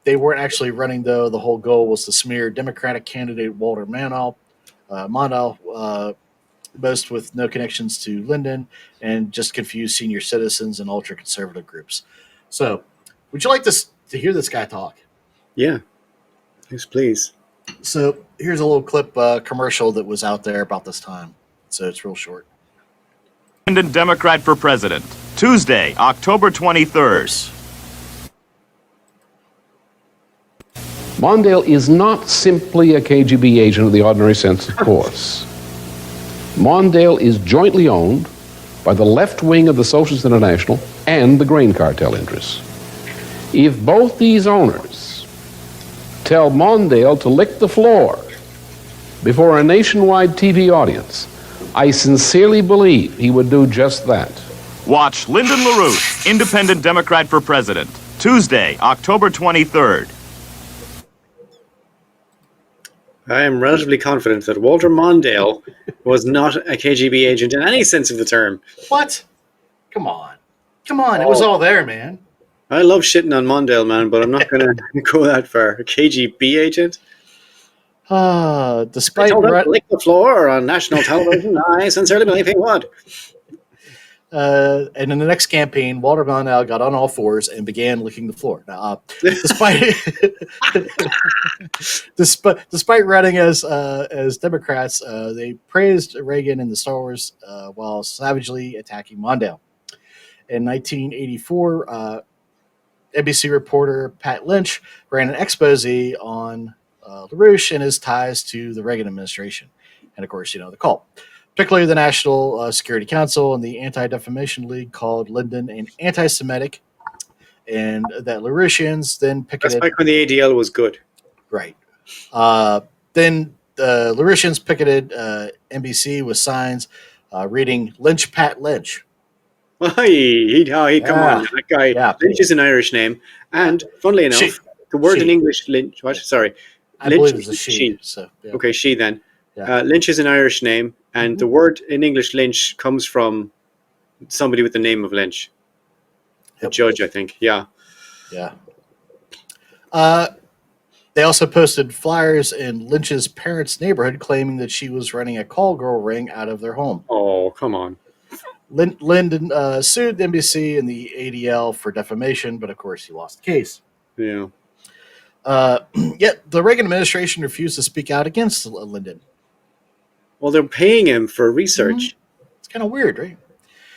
They weren't actually running, though. The whole goal was to smear Democratic candidate Walter Mondale, most with no connections to Lyndon, and just confuse senior citizens and ultra conservative groups. So, would you like to hear this guy talk? Yeah. Yes, please. So, here's a little clip commercial that was out there about this time. So, it's real short. Independent Democrat for president, Tuesday, October 23rd. Mondale is not simply a KGB agent in the ordinary sense, of course. Mondale is jointly owned by the left wing of the Socialist International and the grain cartel interests. If both these owners tell Mondale to lick the floor before a nationwide TV audience, I sincerely believe he would do just that. Watch Lyndon LaRouche, Independent Democrat for president, Tuesday, October 23rd. I am relatively confident that Walter Mondale was not a KGB agent in any sense of the term. What? Come on. It was all there, man. I love shitting on Mondale, man, but I'm not going to go that far. A KGB agent? Despite told him to lick the floor on national television. I sincerely believe he would. And in the next campaign, Walter Mondale got on all fours and began licking the floor. Now, despite running as Democrats, they praised Reagan in the Star Wars while savagely attacking Mondale. In 1984, NBC reporter Pat Lynch ran an expose on LaRouche and his ties to the Reagan administration. And of course, the cult. Particularly the National Security Council and the Anti-Defamation League called Lyndon an anti-Semitic, and that LaRouchians then picketed. That's back when the ADL was good. Right. Then the LaRouchians picketed NBC with signs reading "Lynch Pat Lynch." Come on, that guy. Yeah. Lynch is an Irish name, and funnily enough, the word in English, Lynch. What? Sorry, I Lynch believe it's a she. So, yeah. Okay, she then. Yeah. Lynch is an Irish name, and the word in English, Lynch, comes from somebody with the name of Lynch. A judge, I think. Yeah. Yeah. They also posted flyers in Lynch's parents' neighborhood claiming that she was running a call girl ring out of their home. Oh, come on. Lyndon sued NBC and the ADL for defamation, but of course he lost the case. Yeah. Yet the Reagan administration refused to speak out against Lyndon. Well, they're paying him for research. It's kind of weird, right?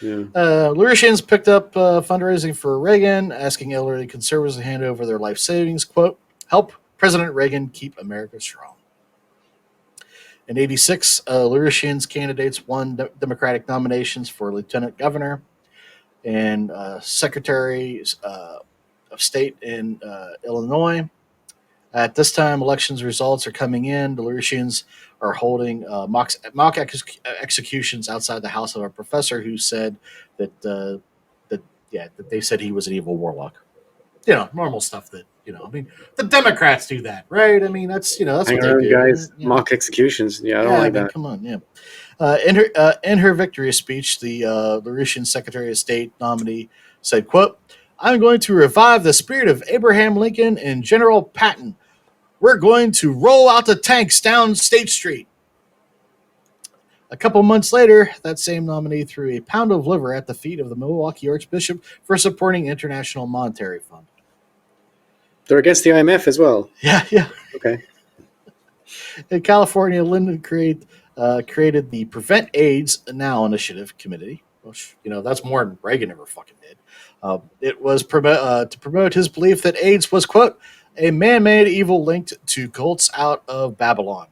Yeah. LaRouchians picked up fundraising for Reagan, asking elderly conservatives to hand over their life savings, quote, help President Reagan keep America strong. In 1986, LaRouchians candidates won Democratic nominations for lieutenant governor and secretary of state in Illinois. At this time, elections results are coming in. The LaRouchians are holding mock executions outside the house of a professor who said that they said he was an evil warlock. Normal stuff that the Democrats do that, right? I mean, that's what they do. Guys, right? mock executions. Yeah, I don't like that. Come on, in her victory speech, the LaRouchian Secretary of State nominee said, "quote I'm going to revive the spirit of Abraham Lincoln and General Patton. We're going to roll out the tanks down State Street." A couple months later, that same nominee threw a pound of liver at the feet of the Milwaukee Archbishop for supporting International Monetary Fund. They're against the IMF as well. Yeah. Okay. In California, Lyndon created the Prevent AIDS Now Initiative Committee, which, that's more than Reagan ever fucking did. It was to promote his belief that AIDS was, quote, a man-made evil linked to cults out of Babylon.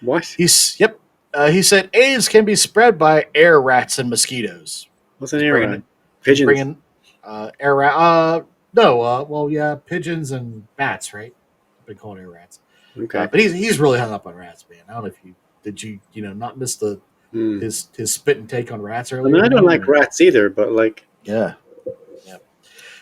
What? He said AIDS can be spread by air rats and mosquitoes. What's an air rat? Pigeons. Air rat. No. Pigeons and bats, right? Been called air rats. Okay. But he's really hung up on rats, man. I don't know if you not miss the his spit and take on rats earlier. I mean, I don't like rats either, but like. Yeah.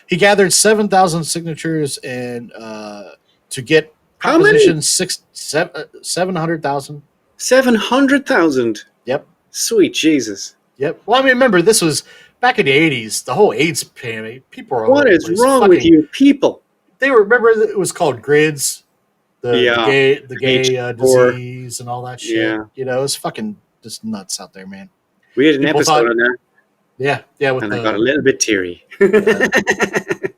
He gathered 7,000 signatures and to get how many? 700,000. 700,000. Yep. Sweet Jesus. Yep. Well, I mean, remember this was back in the 80s. The whole AIDS pandemic. People were. What is wrong with you people? they were, remember it was called grids, the gay H4. disease and all that shit. Yeah. You know, it's fucking just nuts out there, man. We did an People episode on that, Yeah, with and I got a little bit teary. the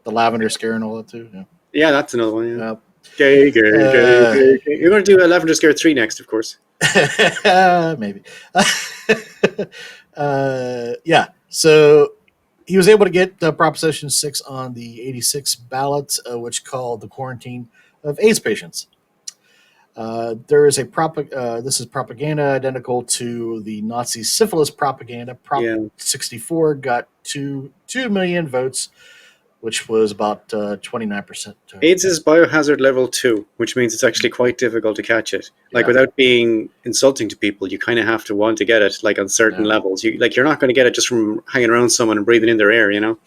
lavender scare and all that too. Yeah. Yeah, that's another one. Yeah. Uh, Gay. You're going to do a Lavender Scare 3 next, of course. maybe. Yeah. So he was able to get Proposition 6 on the 86 ballot, which called the quarantine of AIDS patients. There is this is propaganda identical to the Nazi syphilis propaganda. Prop 64 got 2 million votes, which was about 29%. AIDS is biohazard level 2, which means it's actually quite difficult to catch it. Like, without being insulting to people, you kind of have to want to get it, like, on certain levels. You're not going to get it just from hanging around someone and breathing in their air, you know?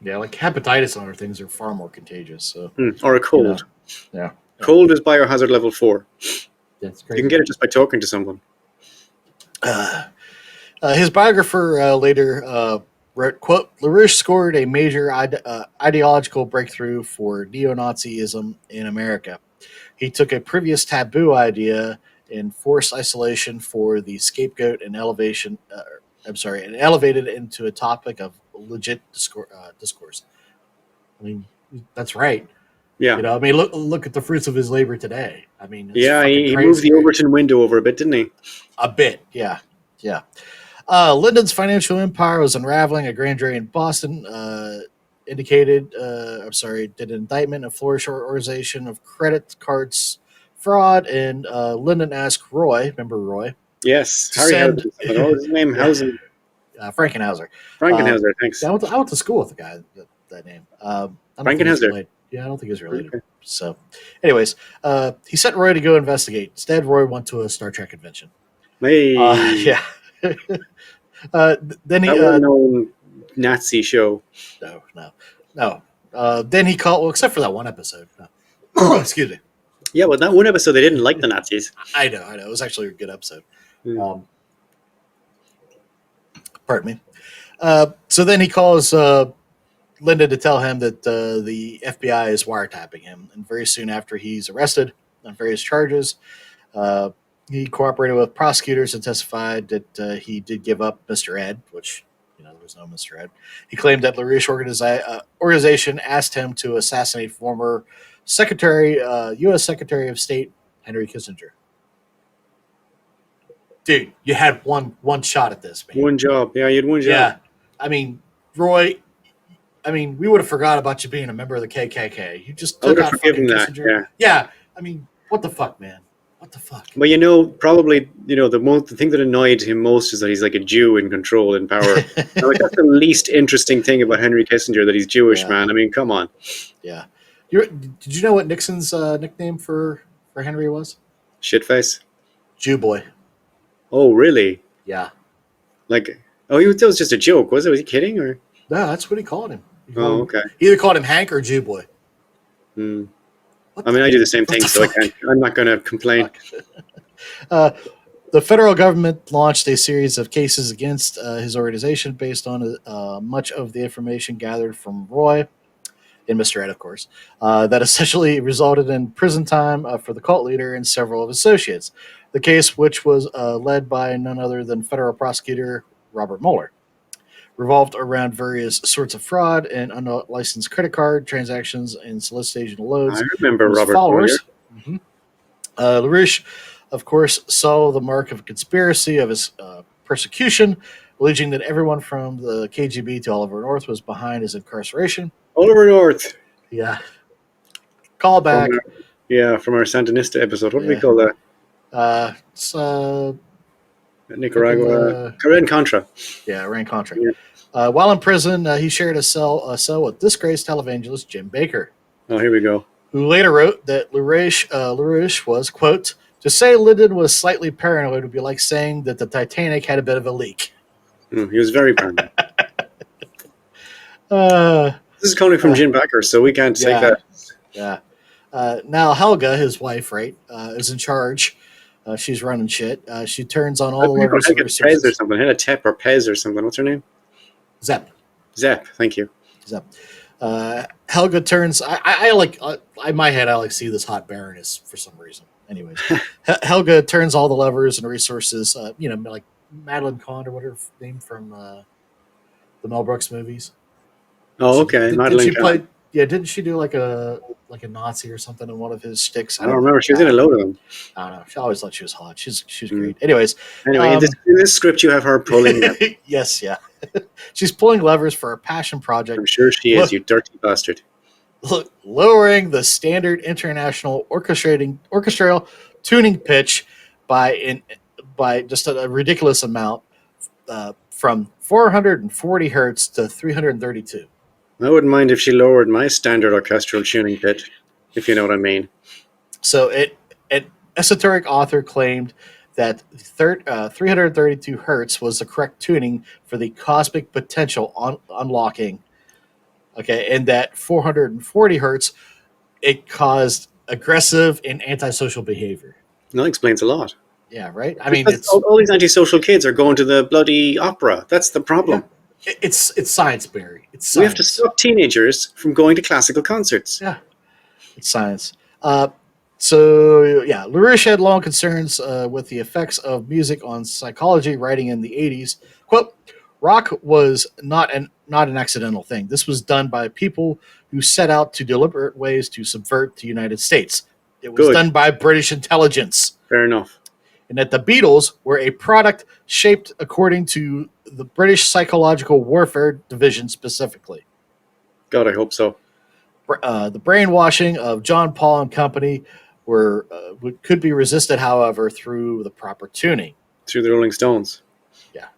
Yeah, like hepatitis and other things are far more contagious. So. Or a cold. Yeah. Cold is biohazard level 4. That's crazy. You can get it just by talking to someone. His biographer later wrote, quote, LaRouche scored a major ideological breakthrough for neo-Nazism in America. He took a previous taboo idea in forced isolation for the scapegoat and elevated it into a topic of legit discourse. I mean, that's right. Yeah. You know, I mean, look at the fruits of his labor today. I mean, he moved the Overton window over a bit, didn't he? A bit, yeah. Lyndon's financial empire was unraveling. A grand jury in Boston did an indictment of Flourish organization of credit cards fraud, and Lyndon asked Roy, remember Roy? Yes, Harryhausen. What was his name? Hausen. Frankenhauser. Frankenhauser, thanks. I went to school with the guy that name. Frankenhauser. Yeah, I don't think he's related. Okay. So, anyways, he sent Roy to go investigate. Instead, Roy went to a Star Trek convention. Hey. Yeah. Then he well-known Nazi show. No. Then he called. Well, except for that one episode. No. Excuse me. Yeah, well, that one episode they didn't like the Nazis. I know. It was actually a good episode. Pardon me. So then he calls Linda to tell him that the FBI is wiretapping him, and very soon after he's arrested on various charges. He cooperated with prosecutors and testified that he did give up Mr. Ed, which, there was no Mr. Ed. He claimed that LaRouche organization asked him to assassinate former U.S. Secretary of State Henry Kissinger. Dude, you had one shot at this, man. One job. Yeah, you had one job. Yeah. I mean, Roy, we would have forgot about you being a member of the KKK. You just took out fucking Kissinger. Yeah. I mean, what the fuck, man? What the fuck? But probably, the thing that annoyed him most is that he's like a Jew in control and power. That's the least interesting thing about Henry Kissinger, that he's Jewish, man. I mean, come on. Yeah. Did you know what Nixon's nickname for Henry was? Shitface? Jew boy. Oh, really? Yeah. That was just a joke, was it? Was he kidding? Or? No, that's what he called him. Okay. He either called him Hank or Jew boy. I do the same thing, so I'm not going to complain. The federal government launched a series of cases against his organization based on much of the information gathered from Roy and Mr. Ed, of course, that essentially resulted in prison time for the cult leader and several of his associates. The case, which was led by none other than federal prosecutor Robert Mueller, revolved around various sorts of fraud and unlicensed credit card transactions and solicitation of loans. I remember Robert Mueller. Mm-hmm. LaRouche, of course, saw the mark of conspiracy of his persecution, alleging that everyone from the KGB to Oliver North was behind his incarceration. Oliver North. Yeah. Call back. From our Sandinista episode. What do we call that? It's Nicaragua. Iran-Contra. Yeah, Iran-Contra. Yeah. While in prison, he shared a cell with disgraced televangelist Jim Baker. Oh, here we go. Who later wrote that LaRouche was, quote, to say Lyndon was slightly paranoid would be like saying that the Titanic had a bit of a leak. He was very paranoid. This is coming from Jim Baker, so we can't take that. Yeah. Now Helga, his wife, is in charge. She's running shit. She turns on all the levers of her Pez or something. Helga Tep or Pez or something. What's her name? Zep. Thank you. Zep. Helga turns. I like. In my head, I like see this hot baroness for some reason. Anyways, Helga turns all the levers and resources. Like Madeline Kahn or whatever name from the Mel Brooks movies. Oh, okay. Did Madeline she Kahn. play? Yeah, didn't she do like a Nazi or something in one of his sticks? I don't remember. She was in a load of them. I don't know. I always thought she was hot. She's Mm. great. Anyways, Anyway, in this script, you have her pulling them. yes, yeah, she's pulling levers for a passion project. I'm sure she is, you dirty bastard. Lowering the standard international orchestral tuning pitch by just a ridiculous amount from 440 hertz to 332. I wouldn't mind if she lowered my standard orchestral tuning pitch, if you know what I mean. So an esoteric author claimed that 332 hertz was the correct tuning for the cosmic potential unlocking. Okay, and that 440 hertz, it caused aggressive and antisocial behavior. That explains a lot. Yeah, right. I mean, Because all these antisocial kids are going to the bloody opera. That's the problem. yeah, it's science, Barry. It's science. We have to stop teenagers from going to classical concerts. Yeah, it's science. LaRouche had long concerns with the effects of music on psychology, writing in the 80s. Quote, rock was not an accidental thing. This was done by people who set out to deliberate ways to subvert the United States. It was done by British intelligence. Fair enough. And that the Beatles were a product shaped according to the British Psychological Warfare Division specifically. God, I hope so. The brainwashing of John Paul and company could be resisted, however, through the proper tuning. Through the Rolling Stones. Yeah.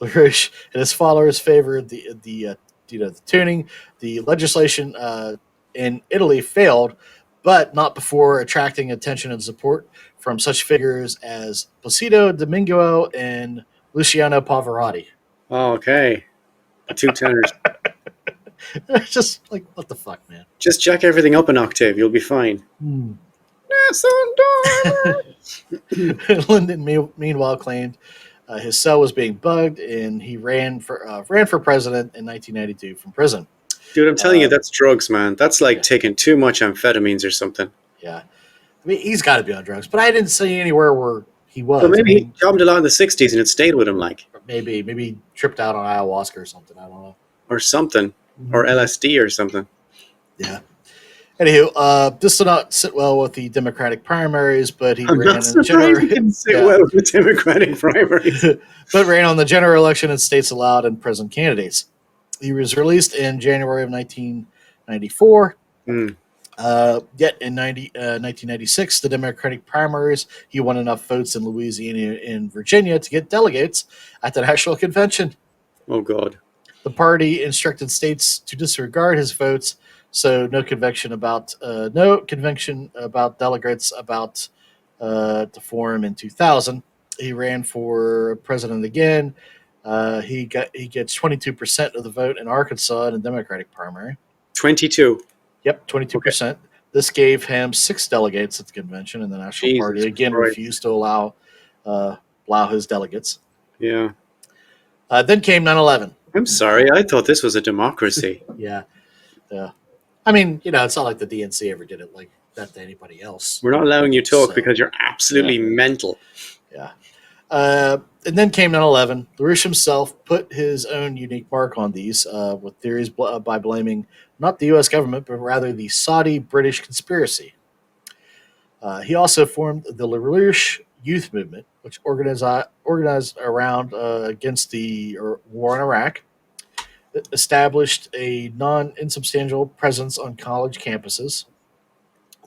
LaRouche and his followers favored the tuning. The legislation in Italy failed, but not before attracting attention and support from such figures as Placido Domingo and Luciano Pavarotti. Oh, okay. The two tenors. Just like, what the fuck, man? Just jack everything up an octave. You'll be fine. Lyndon, meanwhile, claimed his cell was being bugged, and he ran for president in 1992 from prison. Dude, I'm telling you, that's drugs, man. That's like taking too much amphetamines or something. Yeah. I mean, he's got to be on drugs, but I didn't see anywhere where he was. So maybe he jobbed a lot in the 60s and it stayed with him, like. Maybe he tripped out on ayahuasca or something. I don't know. Or something. Or LSD or something. Yeah. Anywho, this did not sit well with the Democratic primaries, but he ran in the general. Didn't sit well with the Democratic primaries. But ran on the general election in states allowed and present candidates. He was released in January of 1994. Yet in 1996, the Democratic primaries, he won enough votes in Louisiana and Virginia to get delegates at the national convention. Oh, God. The party instructed states to disregard his votes, so no convention about delegates about to form in 2000. He ran for president again. He gets 22% of the vote in Arkansas in a Democratic primary. 22. Yep, 22%. Okay. This gave him 6 delegates at the convention, and the National Party again refused to allow his delegates. Yeah. Then came 9/11. I'm sorry, I thought this was a democracy. Yeah. I mean, it's not like the DNC ever did it like that to anybody else. We're not allowing you to talk because you're absolutely mental. Yeah. And then came 9/11. LaRouche himself put his own unique mark on these with theories by blaming not the U.S. government, but rather the Saudi-British conspiracy. He also formed the LaRouche Youth Movement, which organized around against the war in Iraq. It established a non-insubstantial presence on college campuses.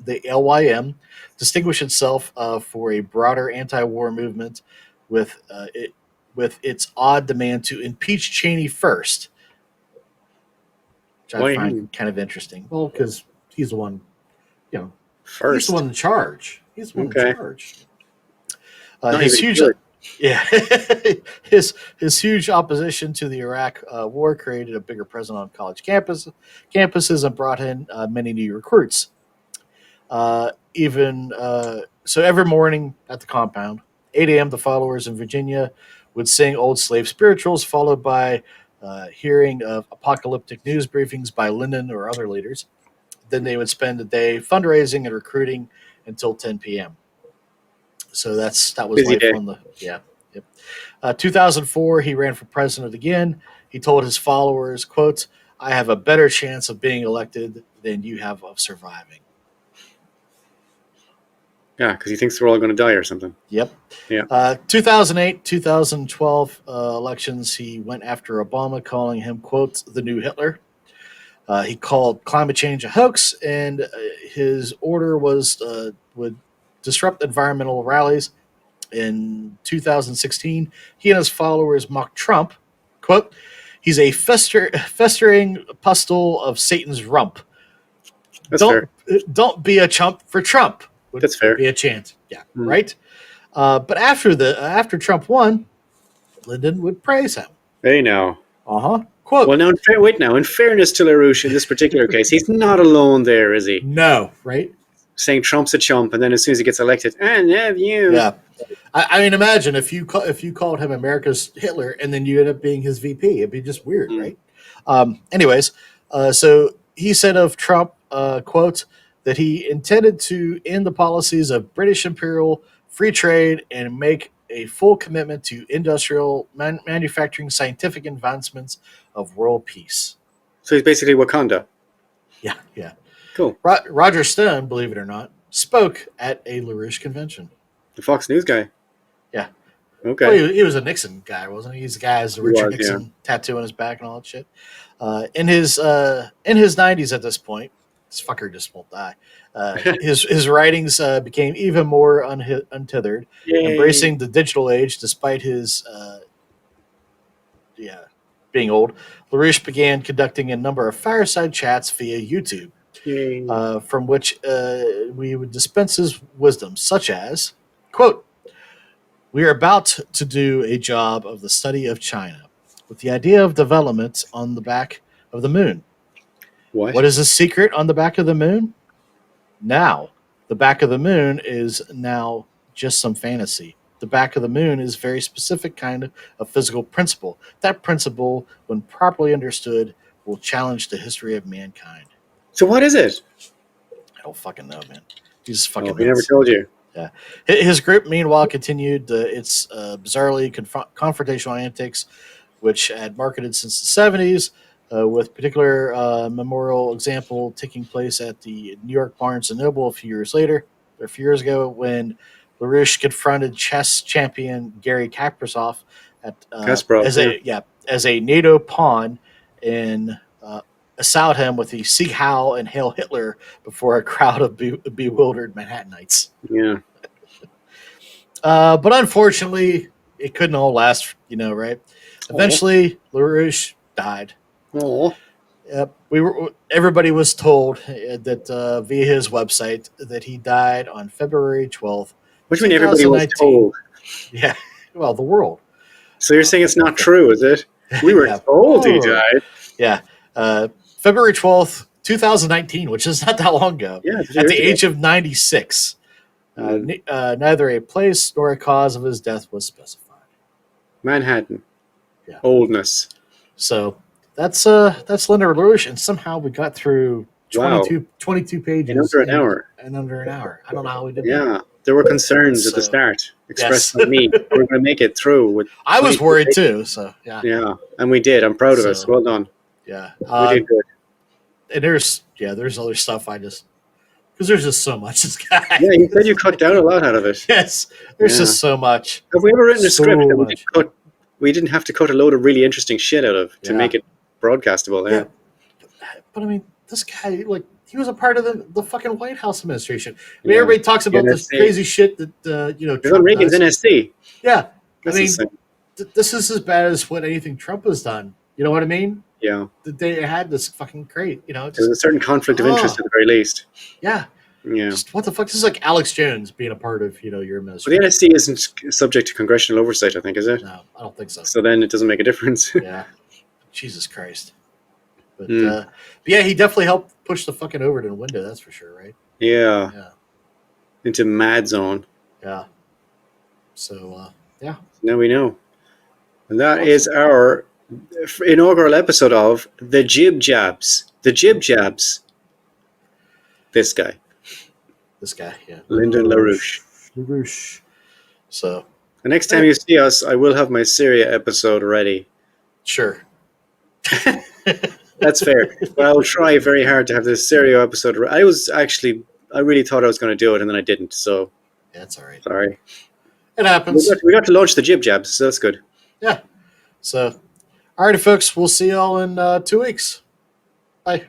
The LYM distinguished itself for a broader anti-war movement with its odd demand to impeach Cheney first, which I find kind of interesting. Well, because he's the one, first. He's the one in charge. He's the one in charge. His huge opposition to the Iraq war created a bigger presence on college campuses and brought in many new recruits. So every morning at the compound, 8 a.m., the followers in Virginia would sing old slave spirituals, followed by hearing of apocalyptic news briefings by Lyndon or other leaders. Then they would spend the day fundraising and recruiting until 10 p.m. So that was Busy life day. on the 2004. He ran for president again. He told his followers, "quote I have a better chance of being elected than you have of surviving." Yeah, because he thinks we're all going to die or something. Yep. Yeah. 2008, 2012 elections, he went after Obama, calling him, quote, the new Hitler. He called climate change a hoax, and his order was would disrupt environmental rallies. In 2016, he and his followers mocked Trump, quote, he's a festering pustule of Satan's rump. That's fair. Don't be a chump for Trump. That's fair. Be a chant. Yeah, right? But after Trump won, Lyndon would praise him. Hey, now. Quote. Well, now, wait now. In fairness to LaRouche, in this particular case, he's not alone there, is he? No, right? Saying Trump's a chump, and then as soon as he gets elected, I love you. Yeah. I mean, imagine if you called him America's Hitler and then you end up being his VP. It'd be just weird, right? Anyways, so he said of Trump, quote, that he intended to end the policies of British imperial free trade and make a full commitment to industrial manufacturing, scientific advancements of world peace. So he's basically Wakanda. Yeah. Cool. Roger Stone, believe it or not, spoke at a LaRouche convention. The Fox News guy. Yeah. Okay. Well, he was a Nixon guy, wasn't he? He's the guy who has the Richard Nixon tattoo on his back and all that shit. In his 90s at this point, this fucker just won't die. His writings became even more untethered, embracing the digital age despite his being old. LaRouche began conducting a number of fireside chats via YouTube, from which we would dispense his wisdom, such as, quote, we are about to do a job of the study of China with the idea of development on the back of the moon. What is the secret on the back of the moon? Now, the back of the moon is now just some fantasy. The back of the moon is a very specific kind of physical principle. That principle, when properly understood, will challenge the history of mankind. So what is it? I don't fucking know, man. Jesus fucking he never told you. Yeah. His group, meanwhile, continued its bizarrely confrontational antics, which had marketed since the 70s, with particular memorial example taking place at the New York Barnes & Noble a few years ago, when LaRouche confronted chess champion Gary Kasparov as a NATO pawn and assailed him with the Sieg Heil and Hail Hitler before a crowd of bewildered Manhattanites. Yeah. But unfortunately, it couldn't all last, right? Eventually, LaRouche died. Oh. Yep. Everybody was told that via his website that he died on February 12th. What do you mean everybody was told? Yeah. Well, the world. So you're saying it's not true, is it? We were told he died. Yeah. February 12th, 2019, which is not that long ago. Yeah, at the age of 96. Neither a place nor a cause of his death was specified. Manhattan. Yeah. Oldness. So that's Lyndon LaRouche, and somehow we got through 22 pages in under an hour. I don't know how we did that. Yeah. There were concerns at the start expressed by me. We're going to make it through. I was worried too. So yeah. Yeah, and we did. I'm proud of us. Well done. Yeah, we did good. And there's other stuff because there's just so much this guy. Yeah, you said you cut down a lot out of it. Yes, there's just so much. Have we ever written a script that we didn't have to cut a load of really interesting shit out of to make it broadcastable? Yeah. But I mean, this guy, he was a part of the fucking White House administration. I mean, everybody talks about this crazy shit that Trump Reagan's NSC. Yeah, that's this is as bad as what anything Trump has done. You know what I mean? Yeah. They had this fucking great, There's a certain conflict of interest at the very least. Yeah. Yeah. Just, what the fuck? This is like Alex Jones being a part of, your administration. Well, the NSC isn't subject to congressional oversight, I think, is it? No, I don't think so. So then it doesn't make a difference. Yeah. Jesus Christ. But yeah, he definitely helped push the fucking Overton window, that's for sure, right? Yeah. Into mad zone. Yeah. So, yeah. Now we know. And that is our inaugural episode of the JIB Jabs. The JIB Jabs. This guy, This guy, yeah. Lyndon LaRouche. LaRouche. So, The next time you see us, I will have my Syria episode ready. sure. That's fair. But I will try very hard to have this Syria episode. I really thought I was going to do it, and then I didn't. So, That's all right. sorry. It happens. We got to launch the JIB Jabs, so that's good. Yeah. So, all righty, folks. We'll see y'all in 2 weeks. Bye.